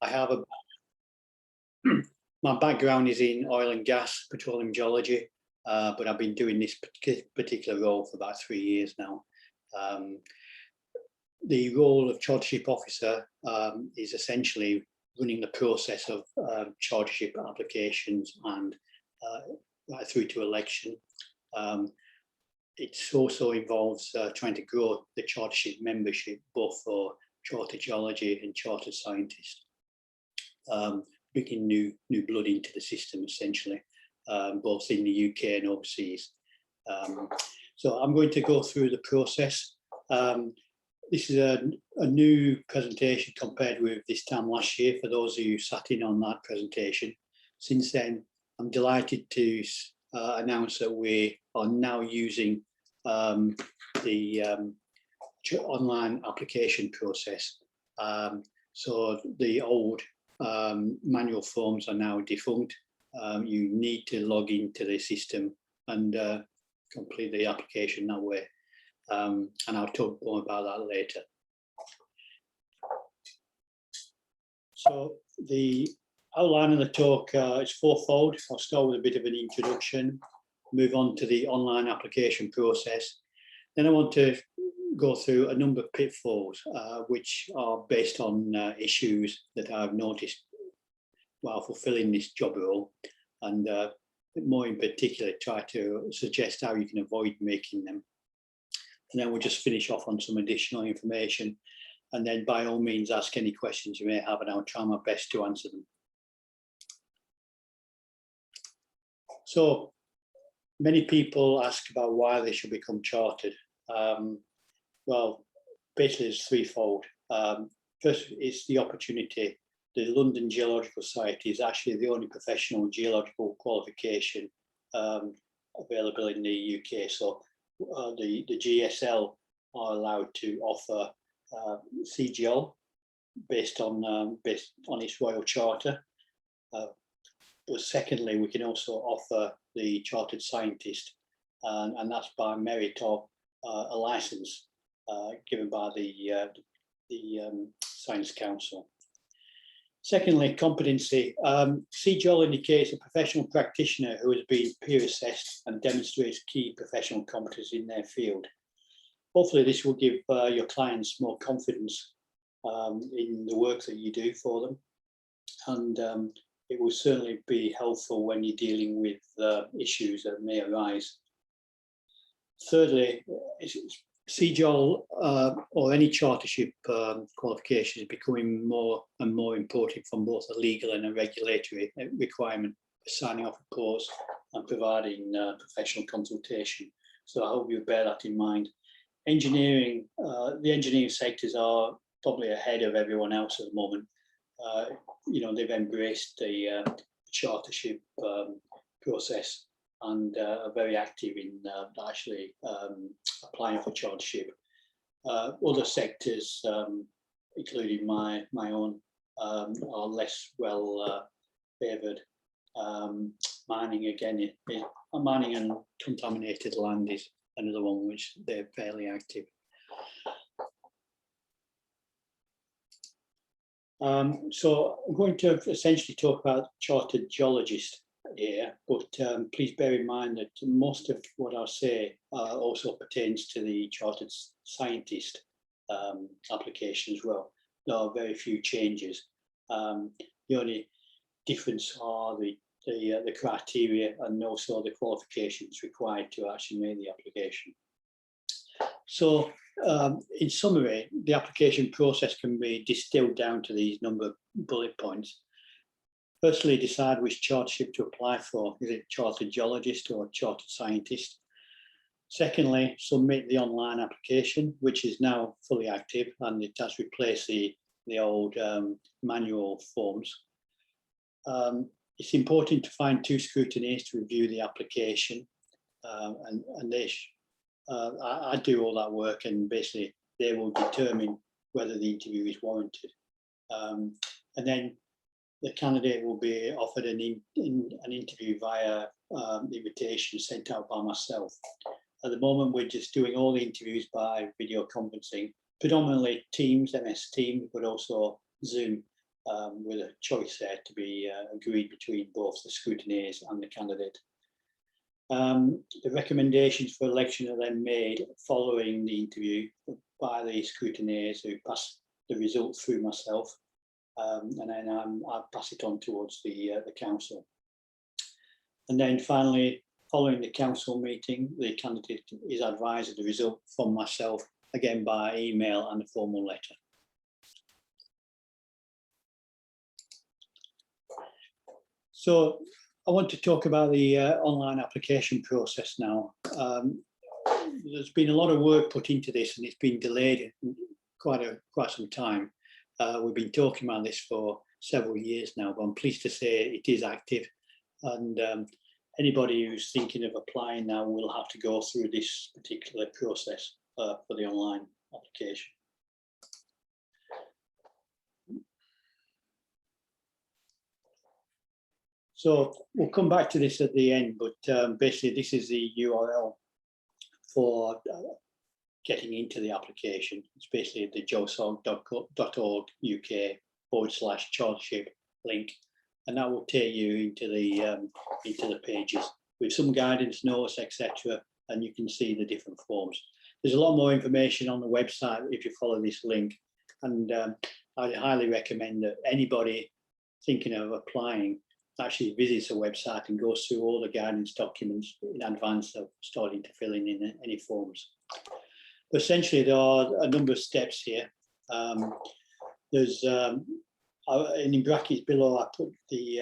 I have a my background is in oil and gas, petroleum geology, but I've been doing this particular role for about 3 years now. The role of Chartership officer is essentially running the process of Chartership applications and right through to election. It also involves trying to grow the Chartership membership, both for chartered geology and chartered scientists, bringing new blood into the system, essentially, both in the UK and overseas. So I'm going to go through the process. This is a new presentation compared with this time last year, for those of you who sat in on that presentation. Since then, I'm delighted to announce that we are now using the online application process. So the old manual forms are now defunct. You need to log into the system and complete the application that way. And I'll talk more about that later. So the outline of the talk is fourfold. I'll start with a bit of an introduction, move on to the online application process. Then I want to go through a number of pitfalls, which are based on issues that I've noticed while fulfilling this job role, and more in particular, try to suggest how you can avoid making them. And then we'll just finish off on some additional information, and then by all means ask any questions you may have, and I'll try my best to answer them. So many people ask about why they should become chartered. Well, basically it's threefold. First, it's the opportunity. The London Geological Society is actually the only professional geological qualification available in the UK. So the GSL are allowed to offer CGL based on its Royal Charter. But secondly, we can also offer the Chartered Scientist, and that's by merit of a license given by the Science Council. Secondly, competency. CGL indicates a professional practitioner who has been peer assessed and demonstrates key professional competence in their field. Hopefully this will give your clients more confidence in the work that you do for them, and it will certainly be helpful when you're dealing with issues that may arise. Thirdly, CGL or any chartership qualification is becoming more and more important from both a legal and a regulatory requirement for signing off reports and providing professional consultation. So I hope you bear that in mind. Engineering, the engineering sectors are probably ahead of everyone else at the moment. You know, they've embraced the chartership process and are very active in actually applying for chartership. Other sectors, including my own, are less well favoured. Mining, again, mining and contaminated land is another one which they're fairly active. So I'm going to essentially talk about chartered geologist here, but please bear in mind that most of what I say also pertains to the chartered scientist application as well. There are very few changes. The only difference are the criteria and also the qualifications required to actually make the application. So in summary, the application process can be distilled down to these number of bullet points. Firstly, decide which chartership to apply for. Is it chartered geologist or chartered scientist? Secondly, submit the online application, which is now fully active and it has replaced the old manual forms. It's important to find 2 scrutineers to review the application, and I do all that work, and basically they will determine whether the interview is warranted. And then the candidate will be offered an interview via invitation sent out by myself. At the moment, we're just doing all the interviews by video conferencing, predominantly Teams, MS Teams, but also Zoom. with a choice there to be agreed between both the scrutineers and the candidate. The recommendations for election are then made following the interview by the scrutineers who pass the results through myself, and then I pass it on towards the council. And then finally, following the council meeting, the candidate is advised of the result from myself, again by email and a formal letter. So I want to talk about the online application process now. There's been a lot of work put into this, and it's been delayed quite some time. We've been talking about this for several years now, but I'm pleased to say it is active, and anybody who's thinking of applying now will have to go through this particular process for the online application. So we'll come back to this at the end, but basically this is the URL for getting into the application. It's basically the josog.org UK/Chartership link, and that will take you into the pages with some guidance notes, etc. And you can see the different forms. There's a lot more information on the website if you follow this link, and I highly recommend that anybody thinking of applying actually visits the website and goes through all the guidance documents in advance of starting to fill in any forms. But essentially, there are a number of steps here. There's in brackets below, I put the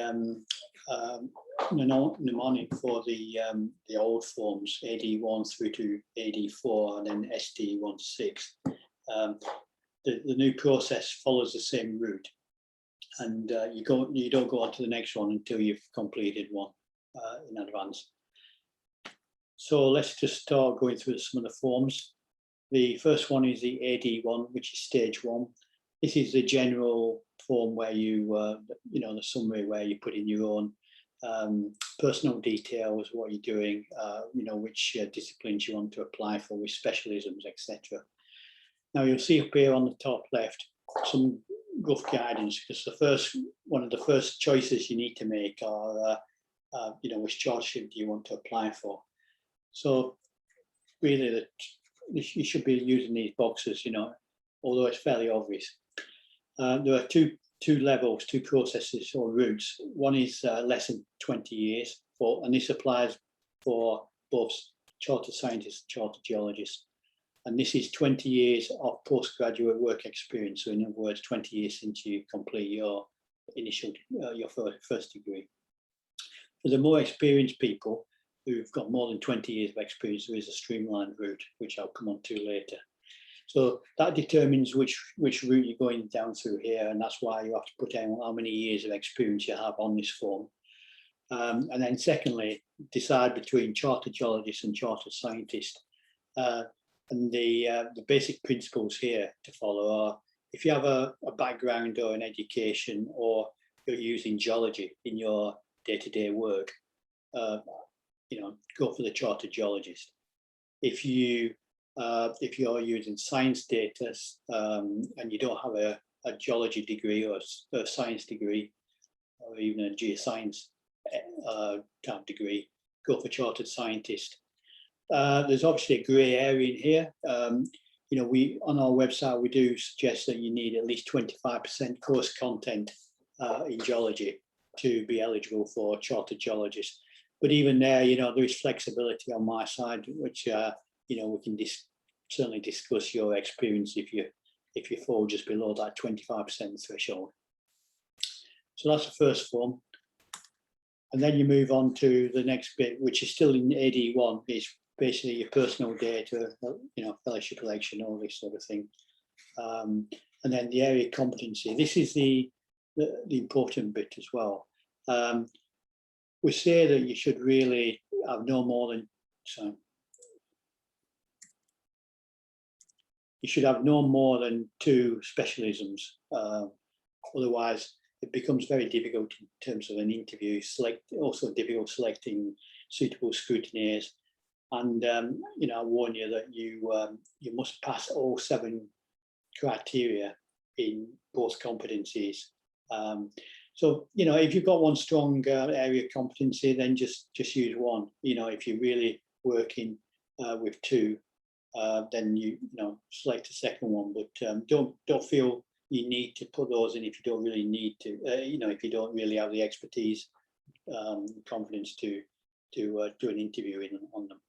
mnemonic for the old forms, AD1 through to AD4, and then SD1 to 6. The new process follows the same route, and you don't go on to the next one until you've completed one in advance. So let's just start going through some of the forms. The first one is the AD1, which is stage 1. This is the general form where you, the summary where you put in your own personal details, what you're doing, which disciplines you want to apply for, with specialisms, etc. Now you'll see up here on the top left some rough guidance, because one of the first choices you need to make are, which chartership do you want to apply for? So really, you should be using these boxes, although it's fairly obvious. There are two levels, two processes or routes. One is less than 20 years, and this applies for both chartered scientists and chartered geologists. And this is 20 years of postgraduate work experience. So in other words, 20 years since you complete your initial, your first degree. For the more experienced people who've got more than 20 years of experience, there is a streamlined route, which I'll come on to later. So that determines which route you're going down through here, and that's why you have to put in how many years of experience you have on this form. And then secondly, decide between chartered geologist and chartered scientist. And the basic principles here to follow are, if you have a background or an education, or you're using geology in your day-to-day work, go for the chartered geologist. If you're using science data and you don't have a geology degree or a science degree, or even a geoscience type degree, go for chartered scientist. There's obviously a grey area in here. On our website, we do suggest that you need at least 25% course content in geology to be eligible for chartered geologist. But even there, there is flexibility on my side, which we can certainly discuss your experience if you fall just below that 25% threshold. So that's the first form. And then you move on to the next bit, which is still in AD1, is basically your personal data, fellowship election, all this sort of thing. And then the area competency. This is the important bit as well. We say that you should really have no more than, you should have no more than 2 specialisms. Otherwise, it becomes very difficult in terms of an interview. Also difficult selecting suitable scrutineers. And I warn you that you must pass all 7 criteria in both competencies So, you know, if you've got one strong area of competency, then just use one. You know, if you're really working with two, then you know, select a second one. But don't feel you need to put those in if you don't really need to. You know, if you don't really have the expertise, confidence to do an interview on them.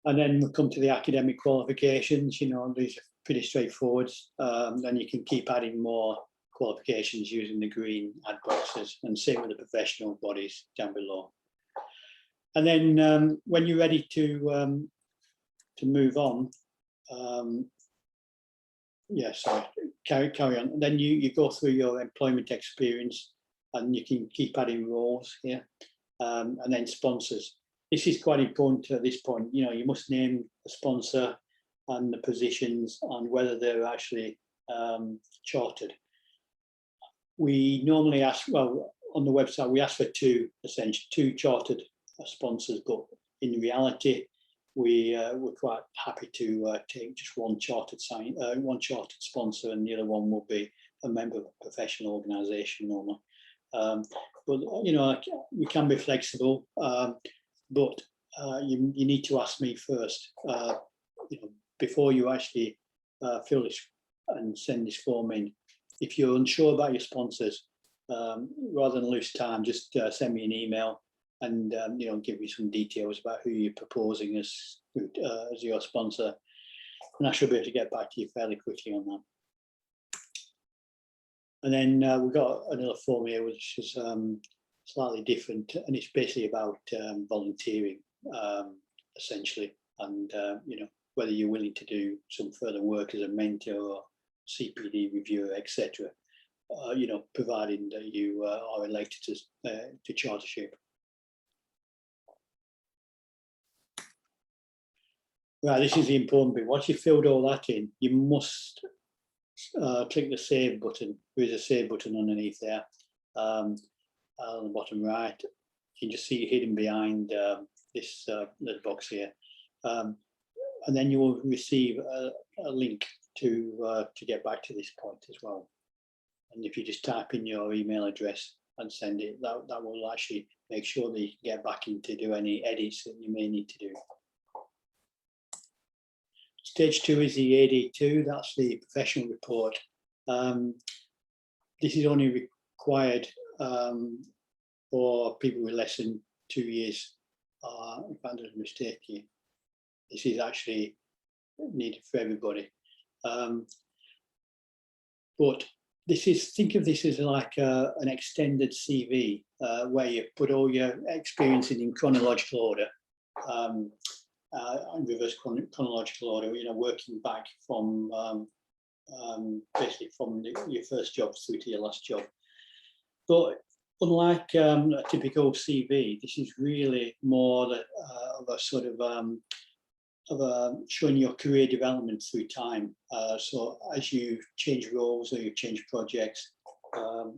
And then we come to the academic qualifications. You know, these are pretty straightforward. Then you can keep adding more qualifications using the green add boxes, and same with the professional bodies down below. And then when you're ready to move on, yeah, sorry, carry on. And then you go through your employment experience, and you can keep adding roles here, and then sponsors. This is quite important at this point. You know, you must name the sponsor and the positions and whether they're actually chartered. We normally ask, well, on the website, we ask for essentially two chartered sponsors, but in reality, we're quite happy to take just one chartered sponsor, and the other one will be a member of a professional organisation normally. But you know, we can be flexible, but you need to ask me first, you know, before you actually fill this and send this form in. If you're unsure about your sponsors, rather than lose time, just send me an email and you know, give me some details about who you're proposing as your sponsor, and I should be able to get back to you fairly quickly on that. And then we've got another form here which is slightly different, and it's basically about volunteering, essentially, and you know, whether you're willing to do some further work as a mentor or CPD reviewer, etc. You know, providing that you are elected to Chartership. Right, this is the important bit. Once you've filled all that in, you must click the save button. There is a save button underneath there, on the bottom right. You can just see it hidden behind this little box here, and then you will receive a link to get back to this point as well. And if you just type in your email address and send it, that will actually make sure that you can get back in to do any edits that you may need to do. Stage 2 is the AD2, that's the professional report. This is only required for people with less than 2 years. In fact, there's a mistake here. This is actually needed for everybody. But this is, think of this as like an extended CV where you put all your experience in chronological order. In reverse chronological order, you know, working back from basically from your first job through to your last job. But unlike a typical CV, this is really more of a sort of showing your career development through time. So as you change roles or you change projects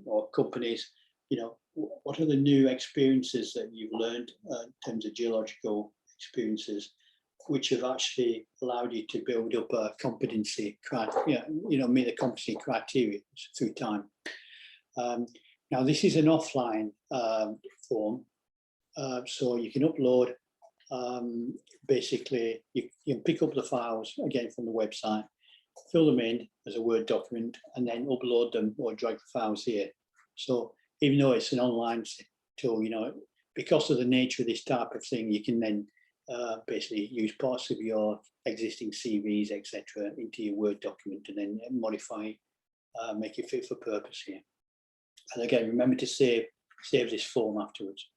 or companies, you know, what are the new experiences that you've learned in terms of geological experiences, which have actually allowed you to build up a competency, you know, meet the competency criteria through time. Now, this is an offline form, so you can upload. Basically, you can pick up the files again from the website, fill them in as a Word document, and then upload them or drag the files here. So even though it's an online tool, you know, because of the nature of this type of thing, you can then basically use parts of your existing CVs, etc., into your Word document and then modify, make it fit for purpose here. And again, remember to save this form afterwards.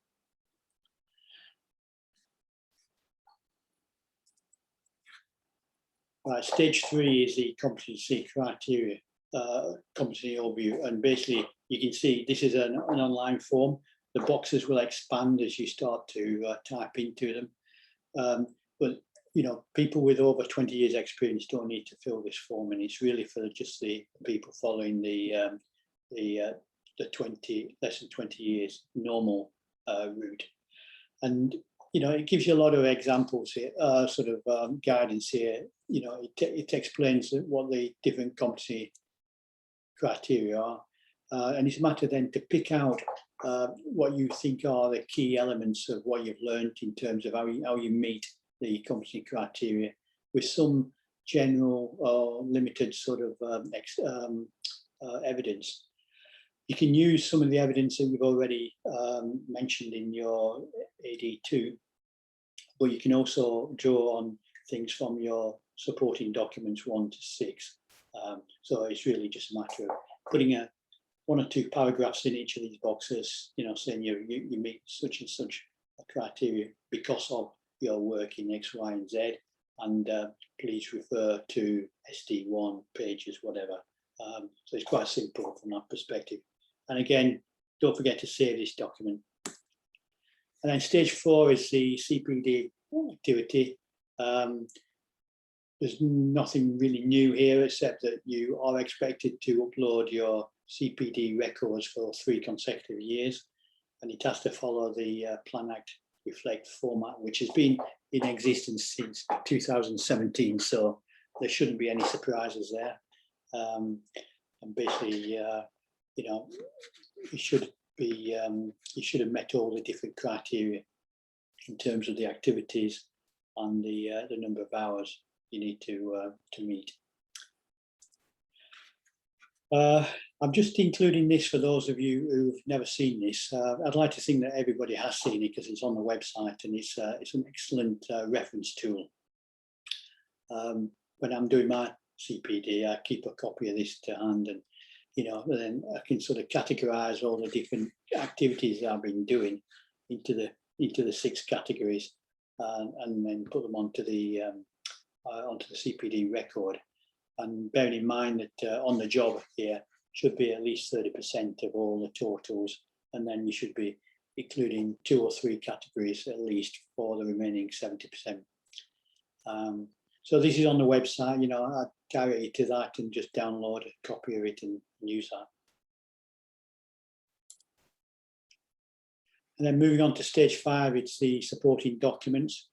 Right, stage 3 is the competency criteria, competency overview, and basically you can see this is an online form. The boxes will expand as you start to type into them. But you know, people with over 20 years experience don't need to fill this form, and it's really for just the people following the less than 20 years normal route. And it gives you a lot of examples here, sort of guidance here. It explains what the different competency criteria are, and it's a matter then to pick out what you think are the key elements of what you've learned in terms of how you meet the competency criteria, with some general or limited sort of evidence. You can use some of the evidence that you've already mentioned in your AD2, but you can also draw on things from your supporting documents 1 to 6. So it's really just a matter of putting one or two paragraphs in each of these boxes, saying you meet such and such a criteria because of your work in X, Y, and Z, and please refer to SD1 pages, whatever. So it's quite simple from that perspective. And again, don't forget to save this document. And then stage 4 is the CPD activity. There's nothing really new here, except that you are expected to upload your CPD records for 3 consecutive years, and it has to follow the Plan Act Reflect format, which has been in existence since 2017. So there shouldn't be any surprises there. And basically, you should have met all the different criteria in terms of the activities and the number of hours you need to meet. I'm just including this for those of you who've never seen this. I'd like to think that everybody has seen it because it's on the website, and it's an excellent reference tool. When I'm doing my CPD, I keep a copy of this to hand, and then I can sort of categorize all the different activities that I've been doing into the 6 categories, and then put them onto the CPD record. And bearing in mind that on the job here should be at least 30% of all the totals, and then you should be including 2 or 3 categories at least for the remaining 70%. So this is on the website. I direct you to that and just download a copy of it and use that. And then moving on to stage 5, it's the supporting documents.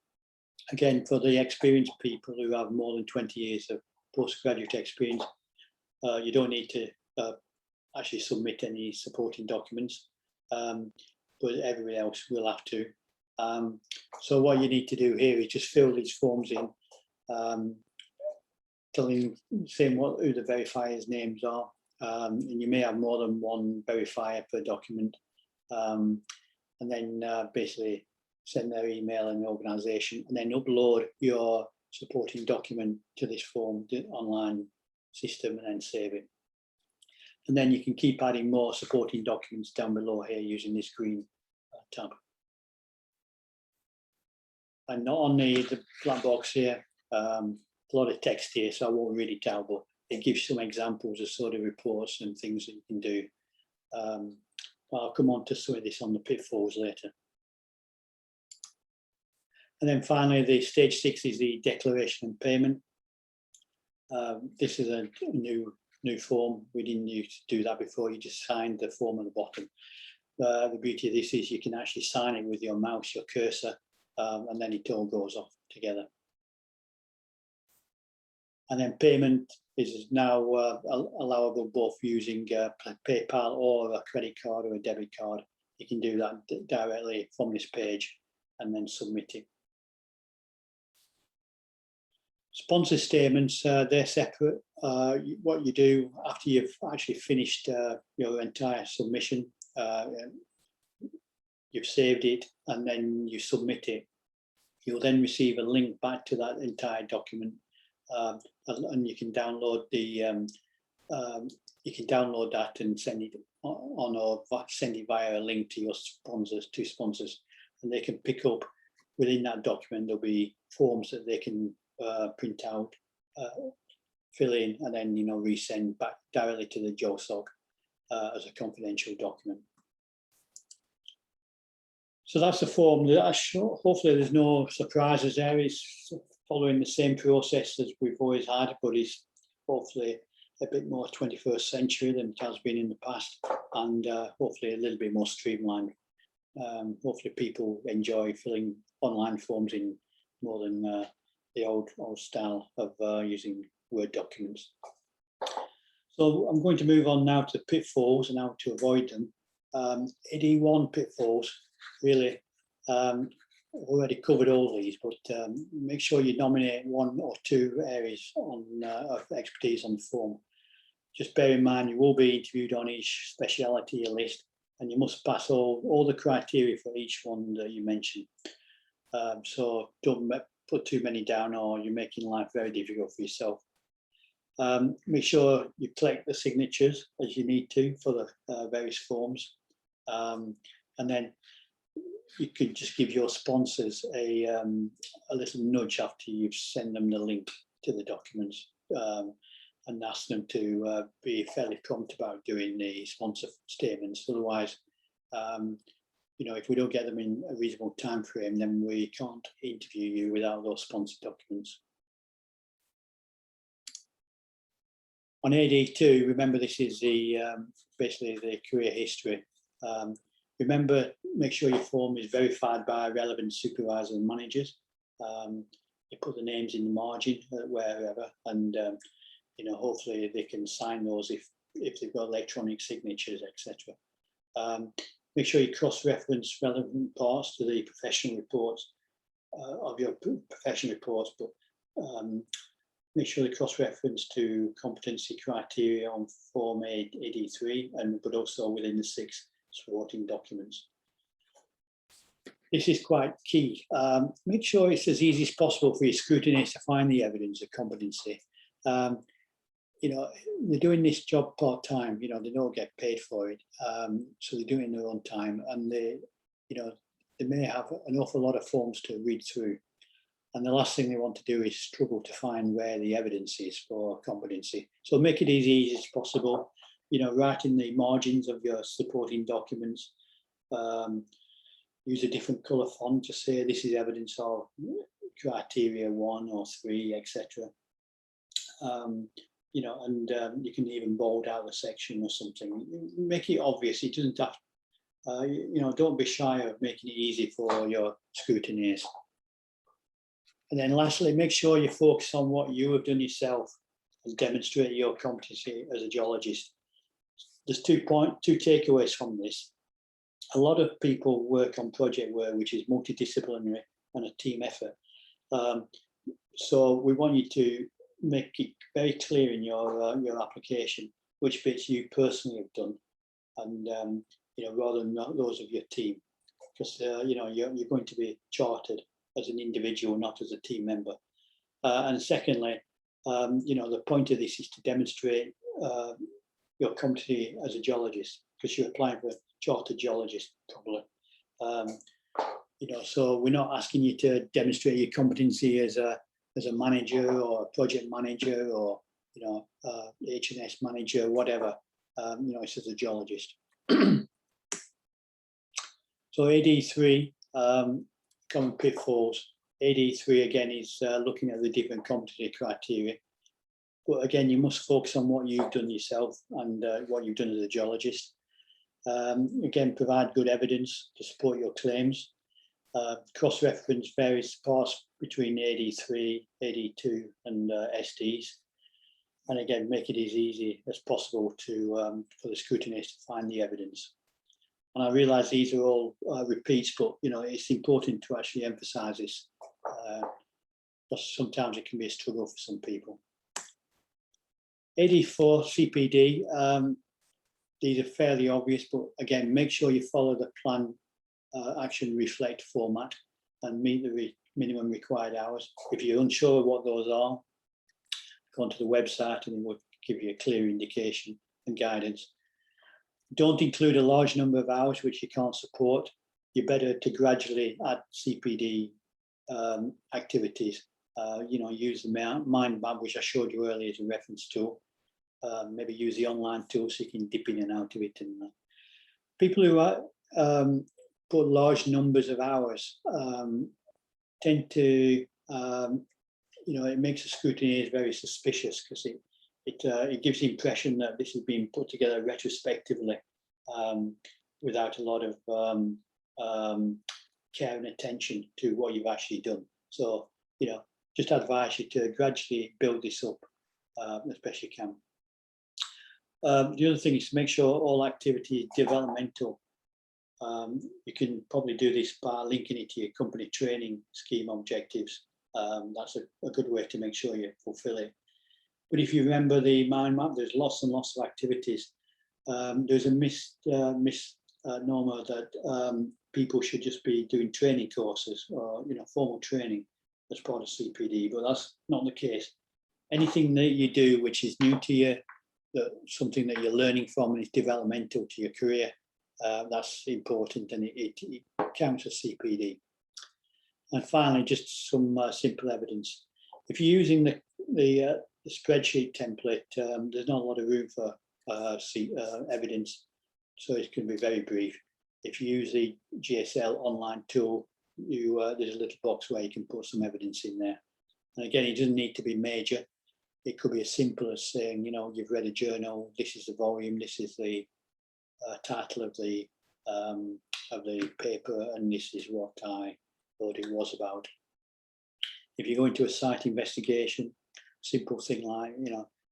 Again, for the experienced people who have more than 20 years of postgraduate experience, you don't need to actually submit any supporting documents, but everybody else will have to. So what you need to do here is just fill these forms in, saying who the verifiers' names are, and you may have more than one verifier per document, and then basically send their email and organisation, and then upload your supporting document to this form, the online system, and then save it. And then you can keep adding more supporting documents down below here using this green tab. And not on the black box here, a lot of text here, so I won't read it out, but it gives some examples of sort of reports and things that you can do. I'll come on to some of this on the pitfalls later. And then finally, the stage 6 is the declaration and payment. This is a new form. We didn't use to do that before. You just signed the form at the bottom. The beauty of this is you can actually sign it with your mouse, your cursor, and then it all goes off together. And then payment is now allowable both using PayPal or a credit card or a debit card. You can do that directly from this page and then submit it. Sponsor statements, they're separate. What you do after you've actually finished your entire submission, you've saved it and then you submit it, you'll then receive a link back to that entire document, and you can download that and send it on, or send it via a link to your sponsors, and they can pick up within that document. There'll be forms that they can print out, fill in, and then resend back directly to the JOSOC as a confidential document. So that's the form. Hopefully there's no surprises there. It's following the same process as we've always had, but it's hopefully a bit more 21st century than it has been in the past, and hopefully a little bit more streamlined. hopefully people enjoy filling online forms in more than the old style of using Word documents. So I'm going to move on now to pitfalls and how to avoid them. AD1 pitfalls, really, already covered all these, but make sure you nominate 1 or 2 areas of expertise on the form. Just bear in mind you will be interviewed on each speciality you list, and you must pass all the criteria for each one that you mention. So don't put too many down, or you're making life very difficult for yourself. Make sure you collect the signatures as you need to for the various forms, and then you could just give your sponsors a little nudge after you've sent them the link to the documents, and ask them to be fairly prompt about doing the sponsor statements. Otherwise, you know, if we don't get them in a reasonable time frame, then we can't interview you without those sponsor documents. On AD2, remember this is the basically the career history. Remember, make sure your form is verified by relevant supervisors and managers. You put the names in the margin wherever, and you know, hopefully they can sign those if they've got electronic signatures, etc. Make sure you cross-reference relevant parts to the professional reports of your professional reports, but make sure they cross-reference to competency criteria on Form AD3, but also within the 6 supporting documents. This is quite key. Make sure it's as easy as possible for your scrutineers to find the evidence of competency. You know, they're doing this job part-time, you know, they don't get paid for it. So they do it in their own time, and they, you know, they may have an awful lot of forms to read through. And the last thing they want to do is struggle to find where the evidence is for competency. So make it as easy as possible. You know, write in the margins of your supporting documents. Use a different colour font to say this is evidence of criteria 1 or 3, etc. You know, and you can even bold out the section or something. Make it obvious. It doesn't have. You know, don't be shy of making it easy for your scrutineers. And then lastly, make sure you focus on what you have done yourself and demonstrate your competency as a geologist. There's 2 takeaways from this. A lot of people work on project work, which is multidisciplinary and a team effort. So we want you to make it very clear in your application which bits you personally have done, and you know, rather than those of your team, because you know, you're going to be chartered as an individual, not as a team member. And secondly, you know, the point of this is to demonstrate your competency as a geologist, because you're applying for a chartered geologist, probably. You know, so we're not asking you to demonstrate your competency as a manager or a project manager or, you know, H&S manager, whatever. You know, it's as a geologist. So AD3, common pitfalls. AD3 again is looking at the different competency criteria. But again, you must focus on what you've done yourself and what you've done as a geologist. Again, provide good evidence to support your claims. Cross-reference various parts between AD3, AD2 and SDs. And again, make it as easy as possible to for the scrutineers to find the evidence. And I realise these are all repeats, but you know, it's important to actually emphasise this, because sometimes it can be a struggle for some people. AD4 CPD, these are fairly obvious, but again, make sure you follow the plan action reflect format and meet the minimum required hours. If you're unsure of what those are, go onto the website and it will give you a clear indication and guidance. Don't include a large number of hours which you can't support. You're better to gradually add CPD activities. You know, use the mind map, which I showed you earlier, as a reference tool. Maybe use the online tool so you can dip in and out of it. And people who put large numbers of hours tend to, you know, it makes the scrutineers very suspicious, because it gives the impression that this is being put together retrospectively without a lot of care and attention to what you've actually done. So, just advise you to gradually build this up as best you can. The other thing is to make sure all activity is developmental. You can probably do this by linking it to your company training scheme objectives. That's a good way to make sure you fulfill it. But if you remember the mind map, there's lots and lots of activities. There's a misnomer that people should just be doing training courses or formal training as part of CPD, but that's not the case. Anything that you do which is new to you, something that you're learning from and is developmental to your career, that's important, and it counts as CPD. And finally, just some simple evidence. If you're using the spreadsheet template, there's not a lot of room for evidence, so it can be very brief. If you use the GSL online tool, there's a little box where you can put some evidence in there. And again, it doesn't need to be major. It could be as simple as saying, you've read a journal, this is the volume, this is the title of the paper, and this is what I thought it was about. If you go into a site investigation, simple thing like,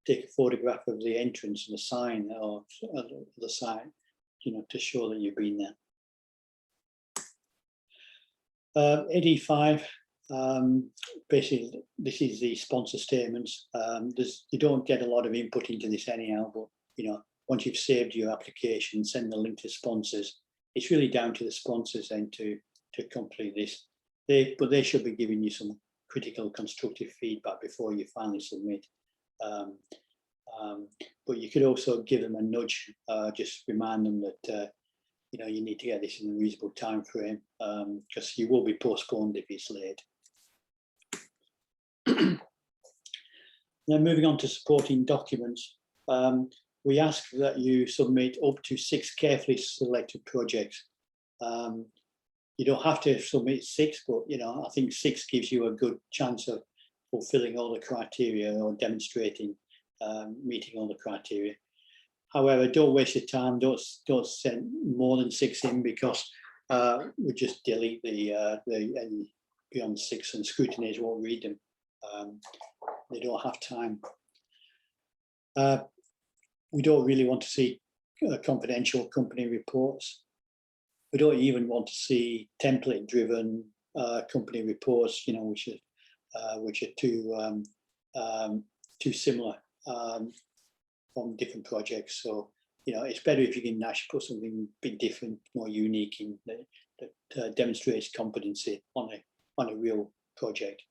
take a photograph of the entrance and the sign or the site, to show that you've been there. AD5, basically, this is the sponsor statements. You don't get a lot of input into this anyhow, but once you've saved your application, send the link to sponsors. It's really down to the sponsors then to complete this. But they should be giving you some critical, constructive feedback before you finally submit. But you could also give them a nudge, just remind them that you need to get this in a reasonable time frame, because you will be postponed if it's late. Then moving on to supporting documents, we ask that you submit up to 6 carefully selected projects. You don't have to submit 6, but I think 6 gives you a good chance of fulfilling all the criteria or demonstrating meeting all the criteria. However, don't waste your time. Don't send more than 6 in, because we just delete any beyond 6, and scrutineers won't read them. They don't have time. We don't really want to see confidential company reports. We don't even want to see template-driven company reports, which are too similar from different projects. So, it's better if you can actually put something a bit different, more unique, in that demonstrates competency on a real project.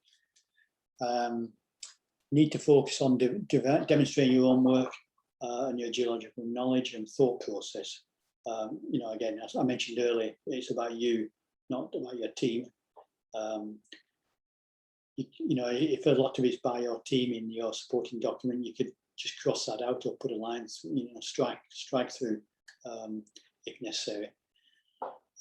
Need to focus on demonstrating your own work and your geological knowledge and thought process. Again, as I mentioned earlier, it's about you, not about your team. If a lot of it's by your team in your supporting document, you could just cross that out or put a line, strike through if necessary.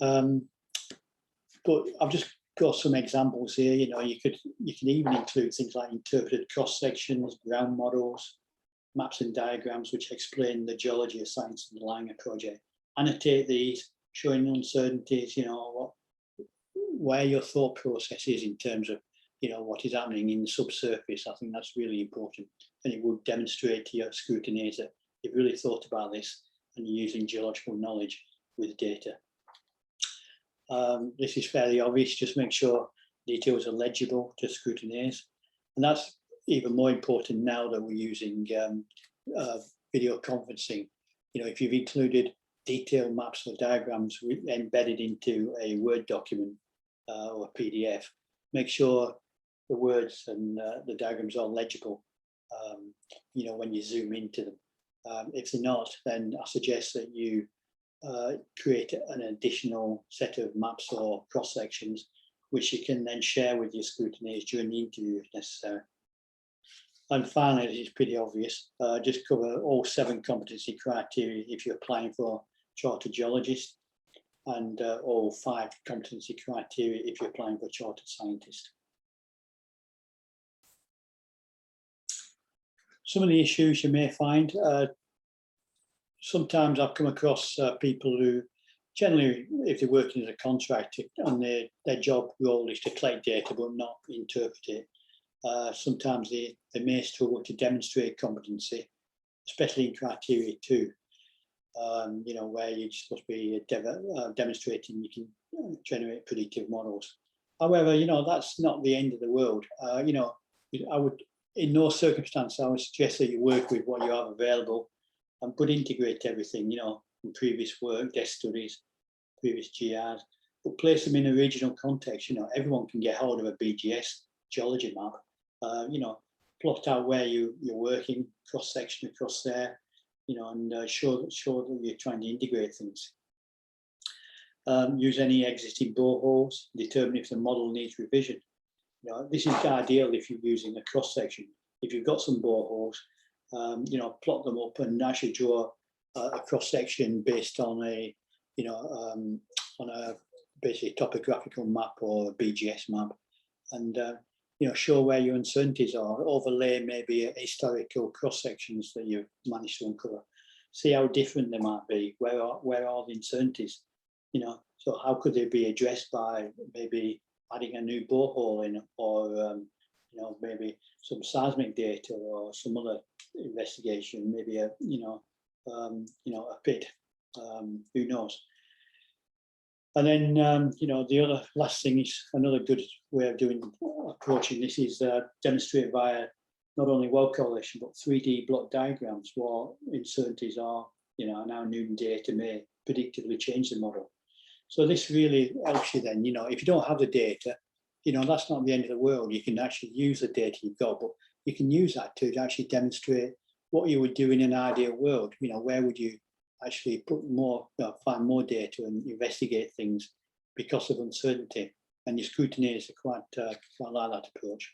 But I've just got some examples here. You can even include things like interpreted cross sections, ground models, maps and diagrams which explain the geology of science underlying a project. Annotate these, showing uncertainties, where your thought process is in terms of what is happening in the subsurface. I think that's really important, and it will demonstrate to your scrutineers that you've really thought about this and you're using geological knowledge with data. This is fairly obvious. Just make sure details are legible to scrutineers, and that's even more important now that we're using video conferencing. If you've included detailed maps or diagrams embedded into a Word document or a PDF, make sure the words and the diagrams are legible, when you zoom into them. If they're not, then I suggest that you create an additional set of maps or cross sections, which you can then share with your scrutineers during the interview if necessary. And finally, this is pretty obvious, just cover all 7 competency criteria if you're applying for chartered geologist, and all 5 competency criteria if you're applying for chartered scientist. Some of the issues you may find, sometimes I've come across people who generally, if they're working as a contractor and their job role is to collect data but not interpret it, sometimes they may struggle to demonstrate competency, especially in criteria 2, where you're supposed to be demonstrating you can generate predictive models. However, that's not the end of the world. I would, in no circumstance, I would suggest that you work with what you have available but integrate everything, from previous work, desk studies, previous GRs, but place them in a regional context. Everyone can get hold of a BGS geology map, plot out where you're working, cross-section across there, and show that you're trying to integrate things. Use any existing boreholes, determine if the model needs revision. This is ideal if you're using a cross-section. If you've got some boreholes, plot them up and actually draw a cross-section based on a basically topographical map or a BGS map, and show where your uncertainties are. Overlay maybe historical cross-sections that you've managed to uncover. See how different they might be. Where are the uncertainties? So how could they be addressed by maybe adding a new borehole in, or maybe some seismic data or some other investigation, maybe a pit. Who knows? And then the other last thing is another good way of approaching this is demonstrate via not only well correlation but 3D block diagrams what uncertainties are, and how new data may predictively change the model. So this really helps you then, if you don't have the data, that's not the end of the world. You can actually use the data you've got, but you can use that to actually demonstrate what you would do in an ideal world. Where would you actually find more data and investigate things because of uncertainty? And your scrutineers are quite like that approach.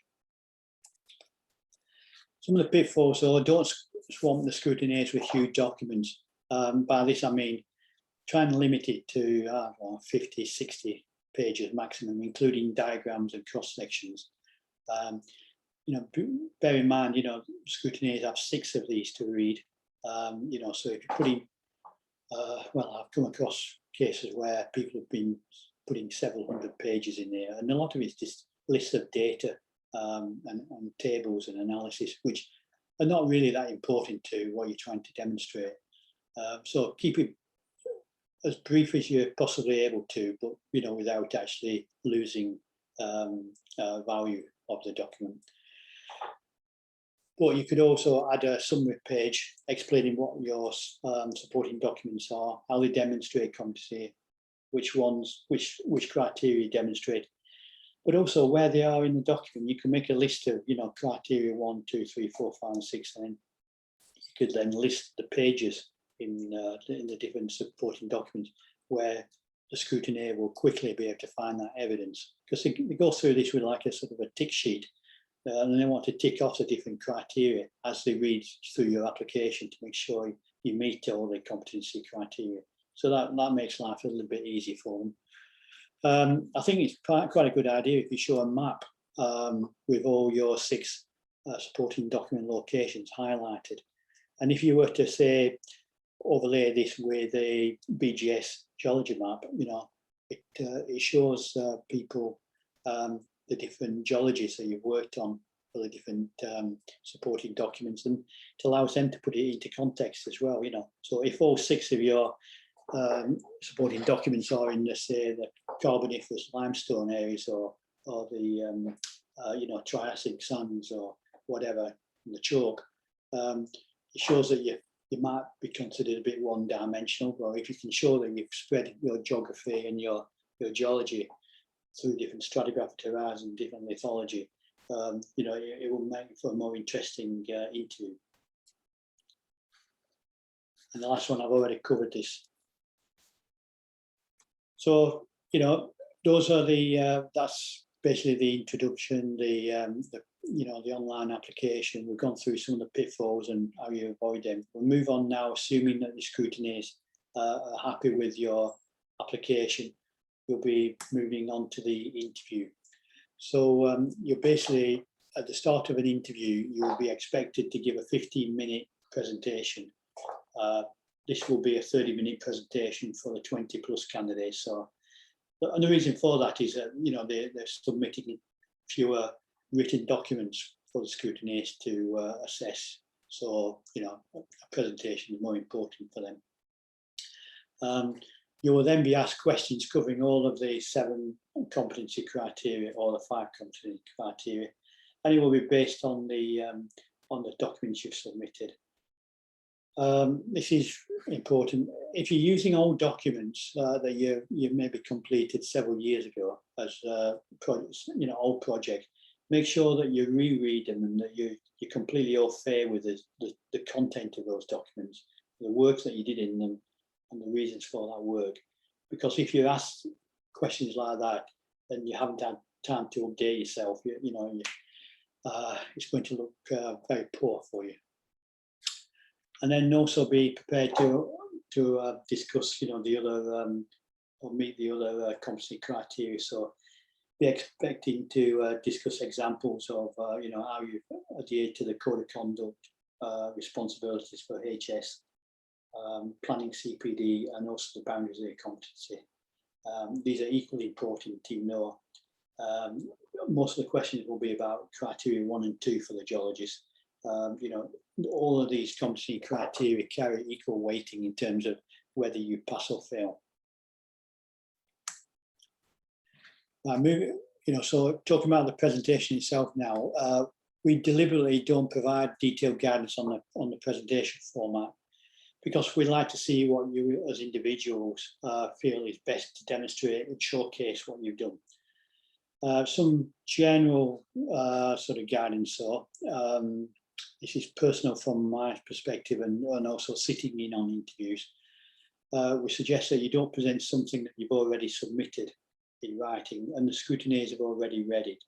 Some of the pitfalls, so don't swamp the scrutineers with huge documents. By this I mean try and limit it to 50, 60 pages maximum, including diagrams and cross sections. Bear in mind, scrutineers have 6 of these to read. So if you're putting, I've come across cases where people have been putting several hundred pages in there, and a lot of it's just lists of data and tables and analysis, which are not really that important to what you're trying to demonstrate. So keep it as brief as you're possibly able to, but without actually losing value of the document. But you could also add a summary page explaining what your supporting documents are, how they demonstrate competency, which criteria demonstrate, but also where they are in the document. You can make a list of criteria 1, 2, 3, 4, 5, and 6, and then you could then list the pages in the different supporting documents where the scrutineer will quickly be able to find that evidence, because they go through this with like a sort of a tick sheet, and they want to tick off the different criteria as they read through your application to make sure you meet all the competency criteria. So that makes life a little bit easier for them. I think it's quite a good idea if you show a map with all your 6 supporting document locations highlighted. And if you were to say, overlay this with a BGS geology map, it shows people the different geologies that you've worked on for the different supporting documents, and it allows them to put it into context as well. So if all 6 of your supporting documents are in, let's say, the Carboniferous limestone areas, or the Triassic sands, or whatever, the chalk, it shows that you might be considered a bit one-dimensional. Or if you can show that you've spread your geography and your geology through different stratigraphic terrains and different lithology, it will make for a more interesting interview. And the last one, I've already covered this. So, those are that's basically the introduction, the online application. We've gone through some of the pitfalls and how you avoid them. We'll move on now, assuming that the scrutineers are happy with your application. You'll be moving on to the interview. So you're basically, at the start of an interview, you'll be expected to give a 15-minute presentation this will be a 30-minute presentation for the 20 plus candidates. So, and the reason for that is that, you know, they're submitting fewer written documents for the scrutineers to assess. So, you know, a presentation is more important for them. You will then be asked questions covering all of the 7 competency criteria or the 5 competency criteria, and it will be based on the documents you've submitted. This is important. If you're using old documents that you maybe completed several years ago as projects, you know, old projects, make sure that you reread them and that you're completely au fait with the content of those documents, the work that you did in them, and the reasons for that work. Because if you ask questions like that, then you haven't had time to update yourself. It's going to look very poor for you. And then also be prepared to discuss, you know, the other or meet the other competency criteria. So be expecting to discuss examples of, you know, how you adhere to the code of conduct, responsibilities for HS, planning CPD, and also the boundaries of the competency. These are equally important to know. Most of the questions will be about criteria 1 and 2 for the geologist. You know, all of these competency criteria carry equal weighting in terms of whether you pass or fail. So talking about the presentation itself now, we deliberately don't provide detailed guidance on the presentation format, because we'd like to see what you as individuals feel is best to demonstrate and showcase what you've done. Some general sort of guidance. So this is personal from my perspective, and also sitting in on interviews. We suggest that you don't present something that you've already submitted in writing and the scrutineers have already read it.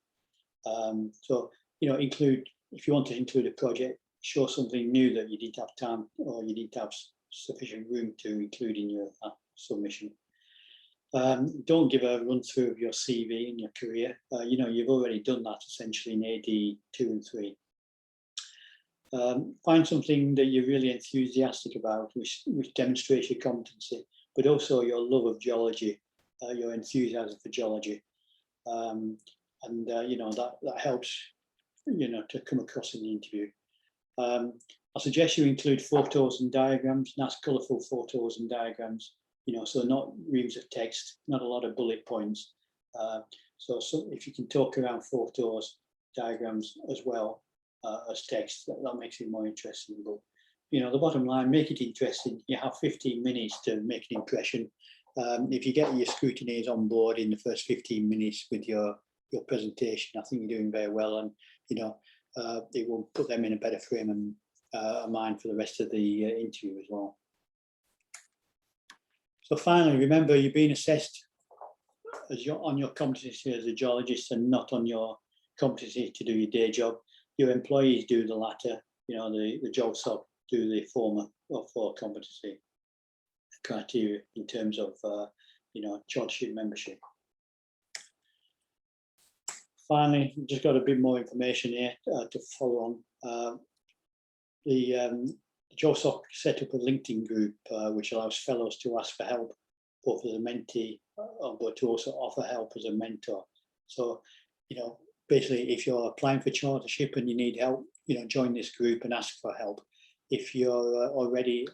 So, you know, if you want to include a project, show something new that you didn't have time or you didn't have sufficient room to include in your submission. Don't give a run through of your CV and your career. You know, you've already done that essentially in AD 2 and 3. Find something that you're really enthusiastic about, which demonstrates your competency, but also your love of geology, your enthusiasm for geology. You know, that helps, you know, to come across in the interview. I suggest you include photos and diagrams, nice colourful photos and diagrams, you know, so not reams of text, not a lot of bullet points. So if you can talk around photos, diagrams as well as text, that makes it more interesting. But, you know, the bottom line, make it interesting. You have 15 minutes to make an impression. If you get your scrutineers on board in the first 15 minutes with your presentation, I think you're doing very well, and, you know, it will put them in a better frame and mind for the rest of the interview as well. So finally, remember, you're being assessed on your competency as a geologist and not on your competency to do your day job. Your employees do the latter, you know, the JOSOC do the former for competency criteria in terms of, you know, chartership membership. Finally, just got a bit more information here to follow on. The JOSOC set up a LinkedIn group which allows fellows to ask for help, both as a mentee, but to also offer help as a mentor. So, you know, basically, if you're applying for chartership and you need help, you know, join this group and ask for help. If you're already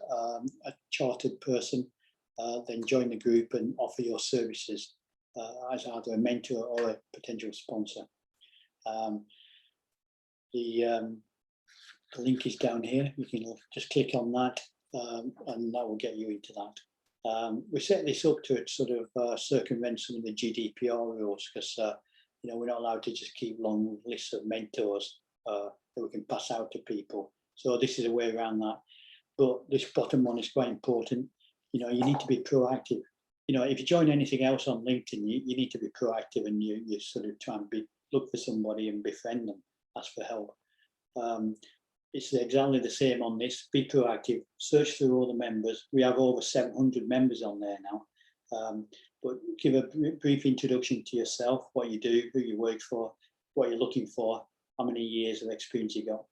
a chartered person, then join the group and offer your services as either a mentor or a potential sponsor. The link is down here. You can just click on that and that will get you into that. We set this up to sort of circumvent some of the GDPR rules, because you know, we're not allowed to just keep long lists of mentors that we can pass out to people. So this is a way around that. But this bottom one is quite important. You know, you need to be proactive. You know, if you join anything else on LinkedIn, you need to be proactive, and you sort of try and look for somebody and befriend them, ask for help. It's exactly the same on this. Be proactive, search through all the members. We have over 700 members on there now. But give a brief introduction to yourself, what you do, who you work for, what you're looking for, how many years of experience you got.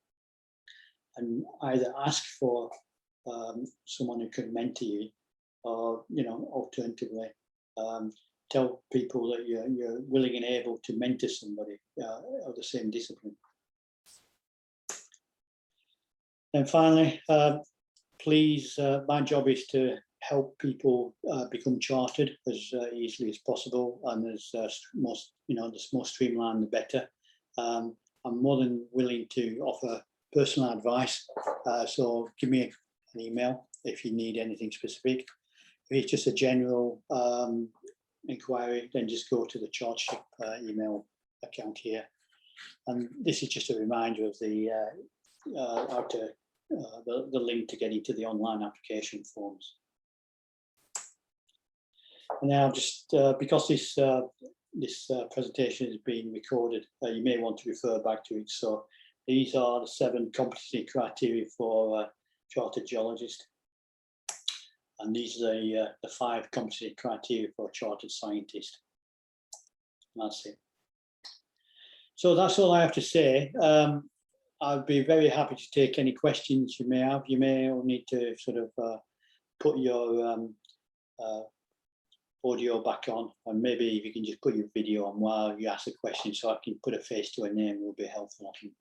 And either ask for someone who can mentor you, or alternatively, tell people that you're willing and able to mentor somebody of the same discipline. And finally, please, my job is to help people become chartered as easily as possible, and as most, the more streamlined, the better. I'm more than willing to offer personal advice, so give me an email if you need anything specific. If it's just a general inquiry, then just go to the Chartership email account here. And this is just a reminder of the link to get into the online application forms. And now, just because this presentation is being recorded, you may want to refer back to it. So these are the 7 competency criteria for chartered geologist, and these are the 5 competency criteria for a chartered scientist. And that's it. So that's all I have to say. I'd be very happy to take any questions you may have. You may need to sort of put your audio back on, and maybe if you can just put your video on while you ask a question, so I can put a face to a name, will be helpful. I can